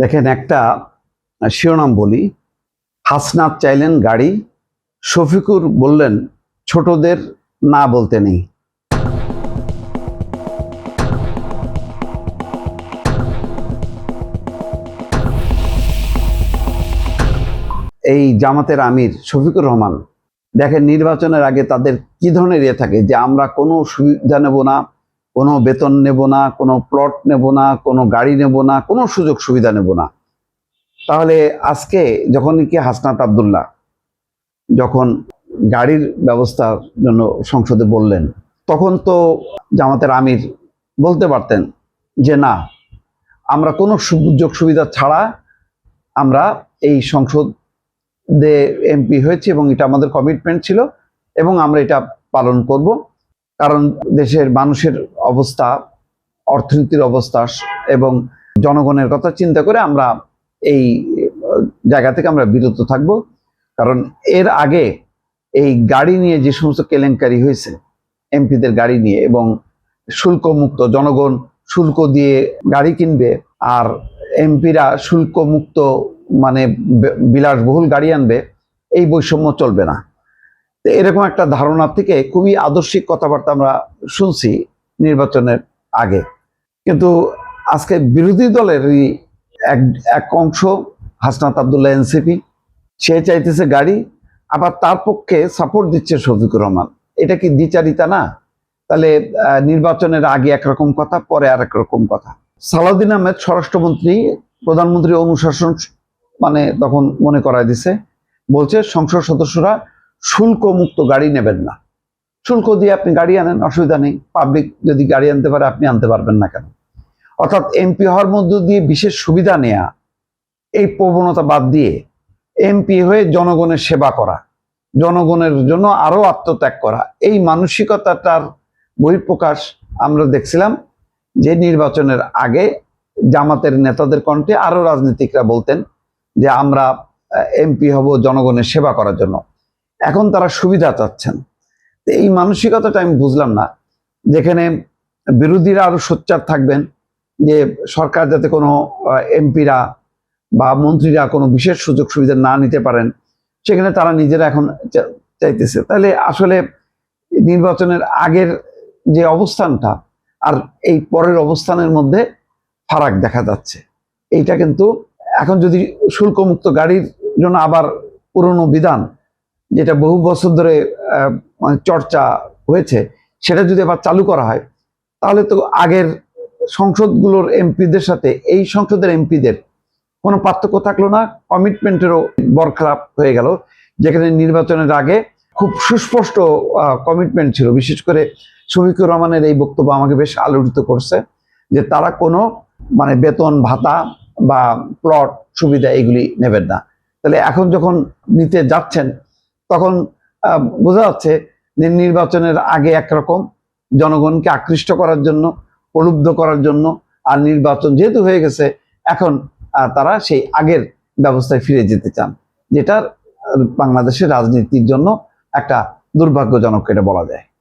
দেখেন, একটা শিরোনাম বলি। হাসনাত চাইলেন গাড়ি, শফিকুর বললেন ছোটদের না বলতে নেই। এই জামাতের আমির শফিকুর রহমান, দেখেন নির্বাচনের আগে তাদের কি ধরনের ইয়ে থাকে যে আমরা কোনো সুবিধা নেব না, কোনো বেতন নেব না, কোনো প্লট নেব না, কোনো গাড়ি নেব না, কোনো সুযোগ সুবিধা নেব না। তাহলে আজকে যখন কি হাসনাত আব্দুল্লাহ যখন গাড়ির ব্যবস্থার জন্য সংসদে বললেন, তখন তো জামাতের আমির বলতে পারতেন যে না, আমরা কোনো সুযোগ সুবিধা ছাড়া আমরা এই সংসদে এমপি হয়েছি এবং এটা আমাদের কমিটমেন্ট ছিল এবং আমরা এটা পালন করব। কারণ দেশের মানুষের অবস্থা, অর্থনীতির অবস্থা এবং জনগণের কথা চিন্তা করে আমরা এই জায়গা থেকে আমরা বিরত থাকব। কারণ এর আগে এই গাড়ি নিয়ে যে সমস্ত কেলেঙ্কারি হয়েছে, এমপিদের গাড়ি নিয়ে, এবং শুল্ক মুক্ত, জনগণ শুল্ক দিয়ে গাড়ি কিনবে আর এমপিরা শুল্ক মুক্ত মানে বিলাসবহুল গাড়ি আনবে, এই বৈষম্য চলবে না। তো এরকম একটা ধারণা থেকে খুবই আদর্শিক কথাবার্তা আমরা শুনছি নির্বাচনের আগে। কিন্তু আজকে বিরোধী দলের এক অংশ, হাসনাত আব্দুল্লাহ এনসিপি, সে চাইতেছে গাড়ি, আবার তার পক্ষে সাপোর্ট দিচ্ছে শফিকুর রহমান। এটা কি দ্বিচারিতা না? তাহলে নির্বাচনের আগে একরকম কথা, পরে আর একরকম কথা। সালাউদ্দিন আহমেদ স্বরাষ্ট্রমন্ত্রী প্রধানমন্ত্রী অনুশাসন মানে তখন মনে করায় দিছে, বলছে সংসদ সদস্যরা শুল্ক মুক্ত গাড়ি নেবেন না। শুল্ক দিয়ে আপনি গাড়ি আনেন, অসুবিধা নেই। পাবলিক যদি গাড়ি আনতে পারে, আপনি আনতে পারবেন না কেন? অর্থাৎ এমপি হওয়ার মধ্য দিয়ে বিশেষ সুবিধা নেয়া, এই প্রবণতা বাদ দিয়ে এমপি হয়ে জনগণের সেবা করা, জনগণের জন্য আরো আত্মত্যাগ করা, এই মানসিকতাটার বহিঃপ্রকাশ আমরা দেখছিলাম যে নির্বাচনের আগে জামাতের নেতাদের কণ্ঠে আরো রাজনীতিকরা বলতেন যে আমরা এমপি হব জনগণের সেবা করার জন্য। এখন তারা সুবিধা চাচ্ছেন। এই মানসিকতাটা আমি বুঝলাম না, যেখানে বিরোধীরা আরো সোচ্চার থাকবেন যে সরকার যাতে কোনো এমপিরা বা মন্ত্রীরা কোনো বিশেষ সুযোগ সুবিধা না নিতে পারেন, সেখানে তারা নিজেরা এখন চাইতেছে। তাহলে আসলে নির্বাচনের আগের যে অবস্থানটা আর এই পরের অবস্থানের মধ্যে ফারাক দেখা যাচ্ছে। এইটা কিন্তু এখন যদি শুল্কমুক্ত গাড়ির জন্য আবার পুরনো বিধান, যেটা বহু বছর ধরে চর্চা হয়েছে, সেটা যদি আবার চালু করা হয়, তাহলে তো আগের সংসদগুলোর এমপিদের সাথে এই সংসদের এমপিদের কোনো পার্থক্য থাকলো না, কমিটমেন্টেরও বরখেলাপ হয়ে গেল। যেখানে নির্বাচনের আগে খুব সুস্পষ্ট কমিটমেন্ট ছিল। বিশেষ করে শফিকুর রহমানের এই বক্তব্য আমাকে বেশ আলোড়িত করছে যে তারা কোনো মানে বেতন ভাতা বা প্লট সুবিধা এগুলি নেবেন না। তাহলে এখন যখন নিতে যাচ্ছেন, তখন বোঝা যাচ্ছে যে নির্বাচনের আগে একরকম, জনগণকে আকৃষ্ট করার জন্য, প্রলুব্ধ করার জন্য, আর নির্বাচন যেহেতু হয়ে গেছে, এখন তারা সেই আগের ব্যবস্থায় ফিরে যেতে চান, যেটা বাংলাদেশের রাজনীতির জন্য একটা দুর্ভাগ্যজনক, এটা বলা যায়।